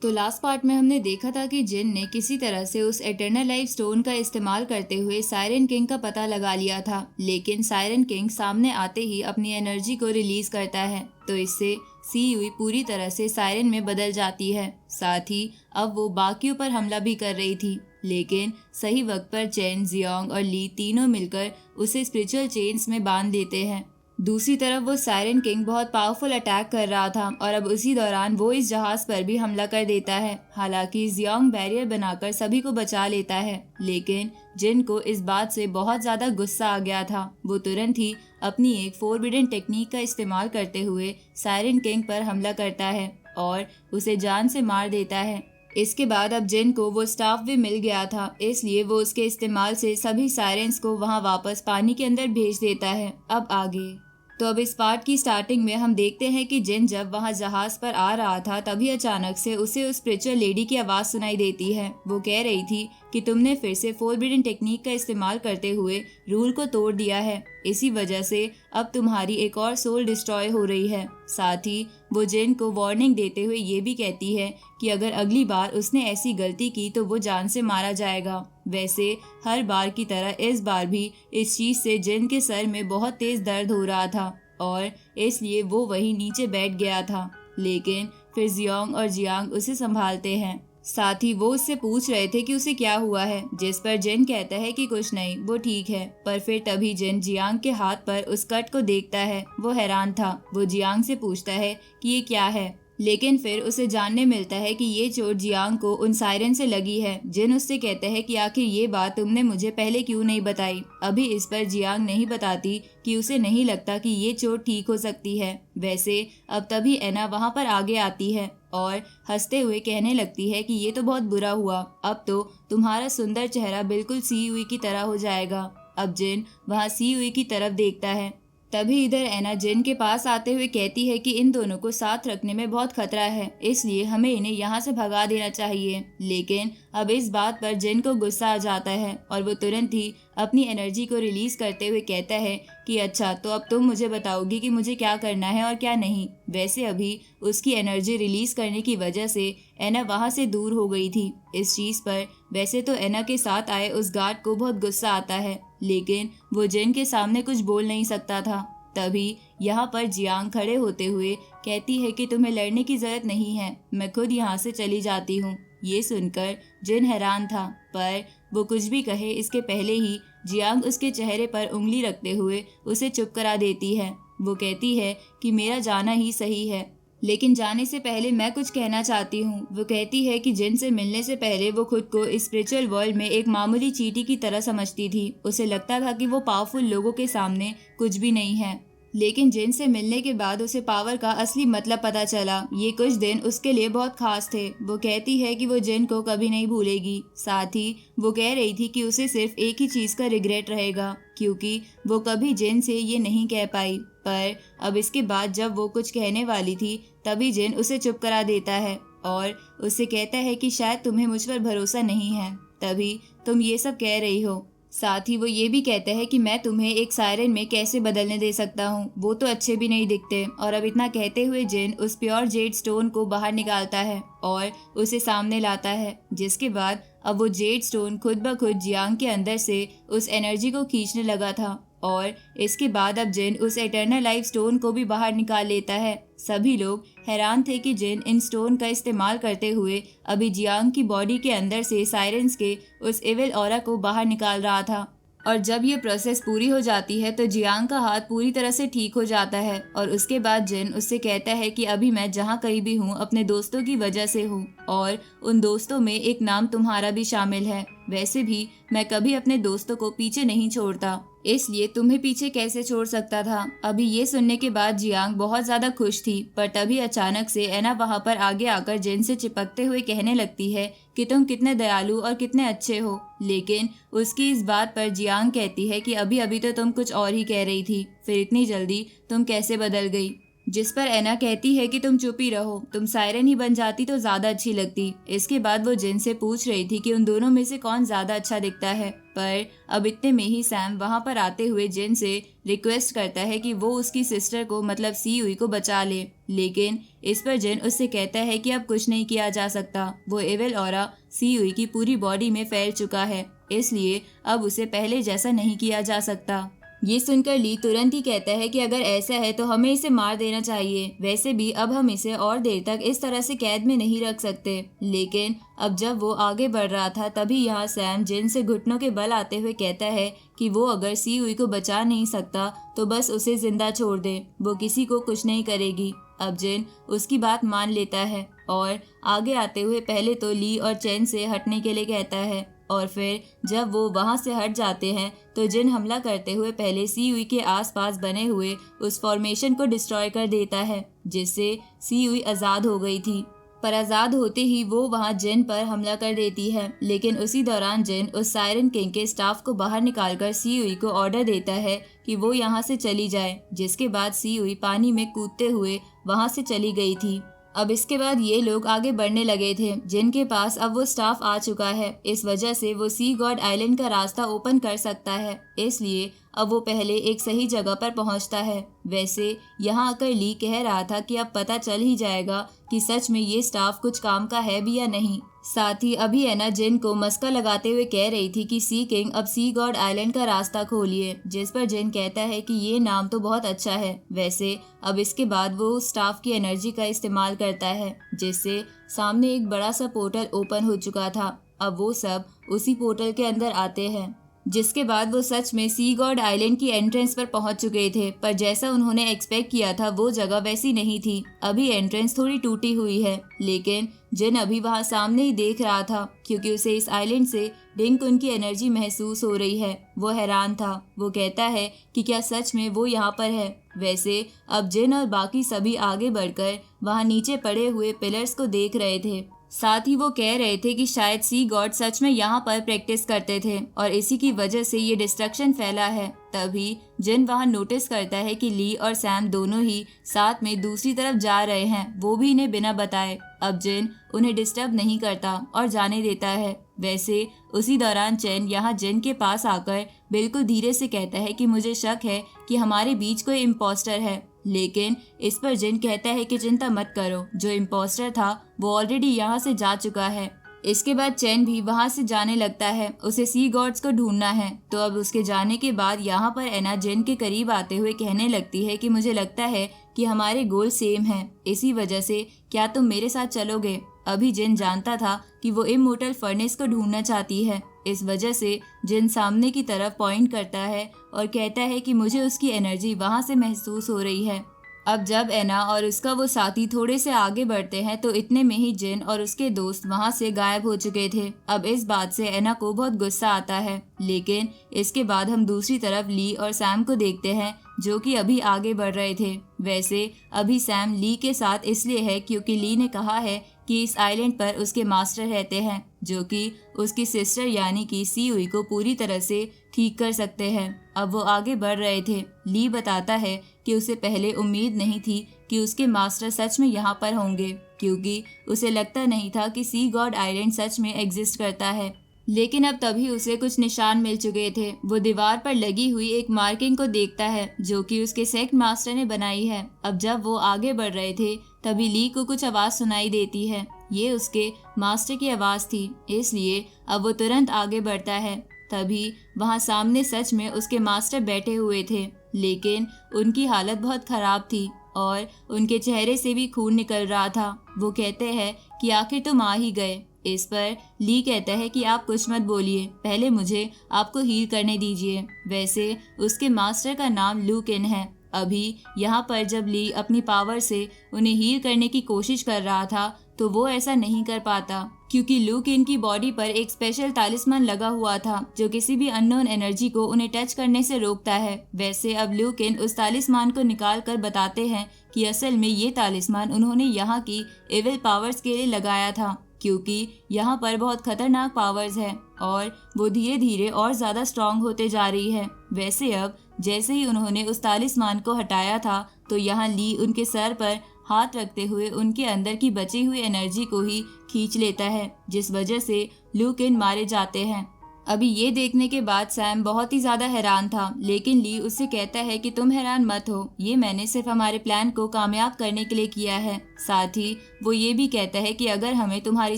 तो last part में हमने देखा था कि जिन ने किसी तरह से उस एटर्नल लाइफ स्टोन का इस्तेमाल करते हुए सायरन किंग का पता लगा लिया था, लेकिन सायरन किंग सामने आते ही अपनी एनर्जी को रिलीज करता है। तो इससे सी युई पूरी तरह से सायरन में बदल जाती है। साथ ही अब वो बाकियों पर हमला भी कर रही थी, लेकिन सही वक्त पर चेन, जियोंग और ली तीनों मिलकर उसे स्पिरिचुअल चेन्स में बांध देते हैं। दूसरी तरफ वो सायरन किंग बहुत पावरफुल अटैक कर रहा था और अब उसी दौरान वो इस जहाज पर भी हमला कर देता है। हालांकि जियोंग बैरियर बनाकर सभी को बचा लेता है, लेकिन जिन को इस बात से बहुत ज्यादा गुस्सा आ गया था। वो तुरंत ही अपनी एक फोरबिडन टेक्निक का इस्तेमाल करते हुए सायरन किंग पर हमला करता है और उसे जान से मार देता है। इसके बाद अब जिन को वो स्टाफ भी मिल गया था, इसलिए वो उसके इस्तेमाल से सभी सायरेंस को वहां वापस पानी के अंदर भेज देता है। अब आगे तो अब इस पार्ट की स्टार्टिंग में हम देखते हैं कि जिन जब वहां जहाज पर आ रहा था तभी अचानक से उसे उस स्पिरिचुअल लेडी की आवाज सुनाई देती है। वो कह रही थी कि तुमने फिर से फोरबिडन टेक्निक का इस्तेमाल करते हुए रूल को तोड़ दिया है, इसी वजह से अब तुम्हारी एक और सोल डिस्ट्रॉय हो रही है। साथ ही वो जिन को वार्निंग देते हुए ये भी कहती है कि अगर अगली बार उसने ऐसी गलती की तो वो जान से मारा जाएगा। वैसे हर बार की तरह इस बार भी इस चीज से जिन के सर में बहुत तेज दर्द हो रहा था और इसलिए वो वहीं नीचे बैठ गया था, लेकिन फिर जियोंग और जियांग उसे संभालते हैं। साथ ही वो उससे पूछ रहे थे कि उसे क्या हुआ है, जिस पर जिन कहता है कि कुछ नहीं, वो ठीक है। पर फिर तभी जिन जियांग के हाथ पर उस कट को देखता है। वो हैरान था। वो जियांग से पूछता है कि ये क्या है, लेकिन फिर उसे जानने मिलता है कि ये चोट जियांग को उन सायरन से लगी है। जिन उससे कहते हैं कि आखिर ये बात तुमने मुझे पहले क्यों नहीं बताई। अभी इस पर जियांग नहीं बताती कि उसे नहीं लगता कि ये चोट ठीक हो सकती है। वैसे अब तभी एना वहां पर आगे आती है और हंसते हुए कहने लगती है कि ये तो बहुत बुरा हुआ, अब तो तुम्हारा सुंदर चेहरा बिल्कुल सी युई की तरह हो जाएगा। अब जिन वहां सी युई की तरफ देखता है। तभी इधर एना जिन के पास आते हुए कहती है कि इन दोनों को साथ रखने में बहुत खतरा है, इसलिए हमें इन्हें यहाँ से भगा देना चाहिए। लेकिन अब इस बात पर जिन को गुस्सा आ जाता है और वो तुरंत ही अपनी एनर्जी को रिलीज करते हुए कहता है कि अच्छा, तो अब तुम मुझे बताओगी कि मुझे क्या करना है और क्या नहीं। वैसे अभी उसकी एनर्जी रिलीज करने की वजह से एना वहां से दूर हो गई थी। इस चीज पर वैसे तो एना के साथ आए उस गार्ड को बहुत गुस्सा आता है, लेकिन वो जिन के सामने कुछ बोल नहीं सकता था। तभी यहाँ पर जियांग खड़े होते हुए कहती है कि तुम्हें लड़ने की जरूरत नहीं है, मैं खुद यहाँ से चली जाती हूँ। ये सुनकर जिन हैरान था, पर वो कुछ भी कहे इसके पहले ही जियांग उसके चेहरे पर उंगली रखते हुए उसे चुप करा देती है। वो कहती है कि मेरा जाना ही सही है, लेकिन जाने से पहले मैं कुछ कहना चाहती हूँ। वो कहती है कि जिन से मिलने से पहले वो खुद को इस स्पिरिचुअल वर्ल्ड में एक मामूली चींटी की तरह समझती थी। उसे लगता था कि वो पावरफुल लोगों के सामने कुछ भी नहीं है, लेकिन जिन से मिलने के बाद उसे पावर का असली मतलब पता चला। ये कुछ दिन उसके लिए बहुत खास थे। वो कहती है कि वो जिन को कभी नहीं भूलेगी। साथ ही वो कह रही थी कि उसे सिर्फ एक ही चीज का रिग्रेट रहेगा, क्योंकि वो कभी जिन से ये नहीं कह पाई। पर अब इसके बाद जब वो कुछ कहने वाली थी तभी जिन उसे चुप करा देता है और उससे कहता है कि शायद तुम्हें मुझ पर भरोसा नहीं है, तभी तुम ये सब कह रही हो। साथ ही वो ये भी कहते हैं कि मैं तुम्हें एक सायरन में कैसे बदलने दे सकता हूँ, वो तो अच्छे भी नहीं दिखते। और अब इतना कहते हुए जिन उस प्योर जेड स्टोन को बाहर निकालता है और उसे सामने लाता है, जिसके बाद अब वो जेड स्टोन खुद ब खुद जियांग के अंदर से उस एनर्जी को खींचने लगा था और इसके बाद अब जिन उस एटर्नल लाइफ स्टोन को भी बाहर निकाल लेता है। सभी लोग हैरान थे कि जिन इन स्टोन का इस्तेमाल करते हुए अभी जियांग की बॉडी के अंदर से सायरेंस के उस इविल ऑरा को बाहर निकाल रहा था। और जब ये प्रोसेस पूरी हो जाती है तो जियांग का हाथ पूरी तरह से ठीक हो जाता है और उसके बाद जिन उससे कहता है कि अभी मैं जहाँ कहीं भी हूँ अपने दोस्तों की वजह से हूँ और उन दोस्तों में एक नाम तुम्हारा भी शामिल है। वैसे भी मैं कभी अपने दोस्तों को पीछे नहीं छोड़ता, इसलिए तुम्हें पीछे कैसे छोड़ सकता था। अभी ये सुनने के बाद जियांग बहुत ज्यादा खुश थी, पर तभी अचानक से एना वहाँ पर आगे आकर जिन से चिपकते हुए कहने लगती है कि तुम कितने दयालु और कितने अच्छे हो। लेकिन उसकी इस बात पर जियांग कहती है कि अभी अभी तो तुम कुछ और ही कह रही थी, फिर इतनी जल्दी तुम कैसे बदल गई। जिस पर एना कहती है कि तुम चुप ही रहो, तुम सायरन ही बन जाती तो ज्यादा अच्छी लगती। इसके बाद वो जिन से पूछ रही थी कि उन दोनों में से कौन ज्यादा अच्छा दिखता है, पर अब इतने में ही सैम वहां पर आते हुए जिन से रिक्वेस्ट करता है कि वो उसकी सिस्टर को मतलब सीयुई को बचा ले। लेकिन इस पर जिन उससे कहता है कि अब कुछ नहीं किया जा सकता, वो एविल ऑरा सीयुई की पूरी बॉडी में फैल चुका है, इसलिए अब उसे पहले जैसा नहीं किया जा सकता। ये सुनकर ली तुरंत ही कहता है कि अगर ऐसा है तो हमें इसे मार देना चाहिए। वैसे भी अब हम इसे और देर तक इस तरह से कैद में नहीं रख सकते। लेकिन अब जब वो आगे बढ़ रहा था तभी यहाँ सैम जिन से घुटनों के बल आते हुए कहता है कि वो अगर सीयुई को बचा नहीं सकता तो बस उसे जिंदा छोड़ दे, वो किसी को कुछ नहीं करेगी। अब जिन उसकी बात मान लेता है और आगे आते हुए पहले तो ली और चैन से हटने के लिए कहता है, और फिर जब वो वहां से हट जाते हैं तो जिन हमला करते हुए पहले सीयुई के आसपास बने हुए उस फॉर्मेशन को डिस्ट्रॉय कर देता है, जिससे सीयुई आज़ाद हो गई थी। पर आज़ाद होते ही वो वहां जिन पर हमला कर देती है। लेकिन उसी दौरान जिन उस सायरन किंग के स्टाफ को बाहर निकालकर सीयुई को ऑर्डर देता है कि वो यहाँ से चली जाए, जिसके बाद सीयुई पानी में कूदते हुए वहां से चली गई थी। अब इसके बाद ये लोग आगे बढ़ने लगे थे, जिनके पास अब वो स्टाफ आ चुका है। इस वजह से वो सी गॉड आइलैंड का रास्ता ओपन कर सकता है, इसलिए अब वो पहले एक सही जगह पर पहुंचता है। वैसे यहाँ आकर ली कह रहा था कि अब पता चल ही जाएगा कि सच में ये स्टाफ कुछ काम का है भी या नहीं। साथ ही अभी एना जिन को मस्का लगाते हुए कह रही थी कि सी किंग अब सी गॉड आइलैंड का रास्ता खोलिए, जिस पर जिन कहता है कि ये नाम तो बहुत अच्छा है। वैसे अब इसके बाद वो स्टाफ की एनर्जी का इस्तेमाल करता है, जिससे सामने एक बड़ा सा पोर्टल ओपन हो चुका था। अब वो सब उसी पोर्टल के अंदर आते हैं, जिसके बाद वो सच में सी गॉड आइलैंड की एंट्रेंस पर पहुंच चुके थे। पर जैसा उन्होंने एक्सपेक्ट किया था वो जगह वैसी नहीं थी। अभी एंट्रेंस थोड़ी टूटी हुई है, लेकिन जिन अभी वहां सामने ही देख रहा था, क्योंकि उसे इस आइलैंड से डिंक उनकी एनर्जी महसूस हो रही है। वो हैरान था। वो कहता है कि क्या सच में वो यहाँ पर है। वैसे अब जिन और बाकी सभी आगे बढ़कर वहां नीचे पड़े हुए पिलर्स को देख रहे थे। साथ ही वो कह रहे थे कि शायद सी गॉड सच में यहाँ पर प्रैक्टिस करते थे और इसी की वजह से ये डिस्ट्रक्शन फैला है। तभी जिन वहाँ नोटिस करता है कि ली और सैम दोनों ही साथ में दूसरी तरफ जा रहे हैं, वो भी इन्हें बिना बताए। अब जिन उन्हें डिस्टर्ब नहीं करता और जाने देता है। वैसे उसी दौरान चैन यहाँ जिन के पास आकर बिल्कुल धीरे से कहता है कि मुझे शक है कि हमारे बीच कोई इम्पोस्टर है। लेकिन इस पर जिन कहता है कि चिंता मत करो, जो इम्पोस्टर था वो ऑलरेडी यहाँ से जा चुका है। इसके बाद चैन भी वहां से जाने लगता है, उसे सी गॉड्स को ढूंढना है। तो अब उसके जाने के बाद यहाँ पर एना जिन के करीब आते हुए कहने लगती है कि मुझे लगता है कि हमारे गोल सेम हैं, इसी वजह से क्या तुम मेरे साथ चलोगे। अभी जिन जानता था कि वो इमोर्टल फर्नेस को ढूंढना चाहती है, इस वजह से जिन सामने की तरफ पॉइंट करता है और कहता है कि मुझे उसकी एनर्जी वहां से महसूस हो रही है। अब जब एना और उसका वो साथी थोड़े से आगे बढ़ते हैं तो इतने में ही जिन और उसके दोस्त वहां से गायब हो चुके थे। अब इस बात से एना को बहुत गुस्सा आता है। लेकिन इसके बाद हम दूसरी तरफ ली और सैम को देखते हैं, जो कि अभी आगे बढ़ रहे थे। वैसे अभी सैम ली के साथ इसलिए है क्योंकि ली ने कहा है कि इस आइलैंड पर उसके मास्टर रहते हैं, जो कि उसकी सिस्टर यानी कि सीयुई को पूरी तरह से ठीक कर सकते हैं। अब वो आगे बढ़ रहे थे। ली बताता है कि उसे पहले उम्मीद नहीं थी कि उसके मास्टर सच में यहाँ पर होंगे, क्योंकि उसे लगता नहीं था कि सी गॉड आइलैंड सच में एग्जिस्ट करता है। लेकिन अब तभी उसे कुछ निशान मिल चुके थे। वो दीवार पर लगी हुई एक मार्किंग को देखता है, जो कि उसके सेक्ट मास्टर ने बनाई है। अब जब वो आगे बढ़ रहे थे तभी ली को कुछ आवाज सुनाई देती है। ये उसके मास्टर की आवाज थी, इसलिए अब वो तुरंत आगे बढ़ता है। तभी वहाँ सामने सच में उसके मास्टर बैठे हुए थे, लेकिन उनकी हालत बहुत खराब थी और उनके चेहरे से भी खून निकल रहा था। वो कहते हैं कि आखिर तुम आ ही गए। इस पर ली कहता है कि आप कुछ मत बोलिए, पहले मुझे आपको हील करने दीजिए। वैसे उसके मास्टर का नाम लू किन है। अभी यहाँ पर जब ली अपनी पावर से उन्हें हील करने की कोशिश कर रहा था तो वो ऐसा नहीं कर पाता, क्योंकि लू किन की बॉडी पर एक स्पेशल तालिस्मान लगा हुआ था जो किसी भी अननोन एनर्जी को उन्हें टच करने से रोकता है। वैसे अब लू किन उस तालिस्मान को निकाल कर बताते हैं कि असल में ये तालिस्मान उन्होंने यहाँ की एविल पावर्स के लिए लगाया था, क्योंकि यहाँ पर बहुत खतरनाक पावर्स है और वो धीरे धीरे और ज़्यादा स्ट्रांग होते जा रही है। वैसे अब जैसे ही उन्होंने उस तालिस्मान को हटाया था तो यहाँ ली उनके सर पर हाथ रखते हुए उनके अंदर की बची हुई एनर्जी को ही खींच लेता है, जिस वजह से लू केन मारे जाते हैं। अभी ये देखने के बाद सैम बहुत ही ज़्यादा हैरान था, लेकिन ली उससे कहता है कि तुम हैरान मत हो, ये मैंने सिर्फ हमारे प्लान को कामयाब करने के लिए किया है। साथ ही वो ये भी कहता है कि अगर हमें तुम्हारी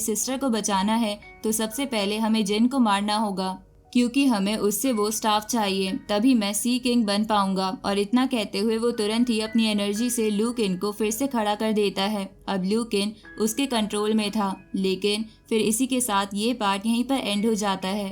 सिस्टर को बचाना है तो सबसे पहले हमें जिन को मारना होगा, क्योंकि हमें उससे वो स्टाफ चाहिए, तभी मैं सी किंग बन पाऊंगा। और इतना कहते हुए वो तुरंत ही अपनी एनर्जी से लू केन को फिर से खड़ा कर देता है। अब लू केन उसके कंट्रोल में था, लेकिन फिर इसी के साथ ये पार्ट यहीं पर एंड हो जाता है।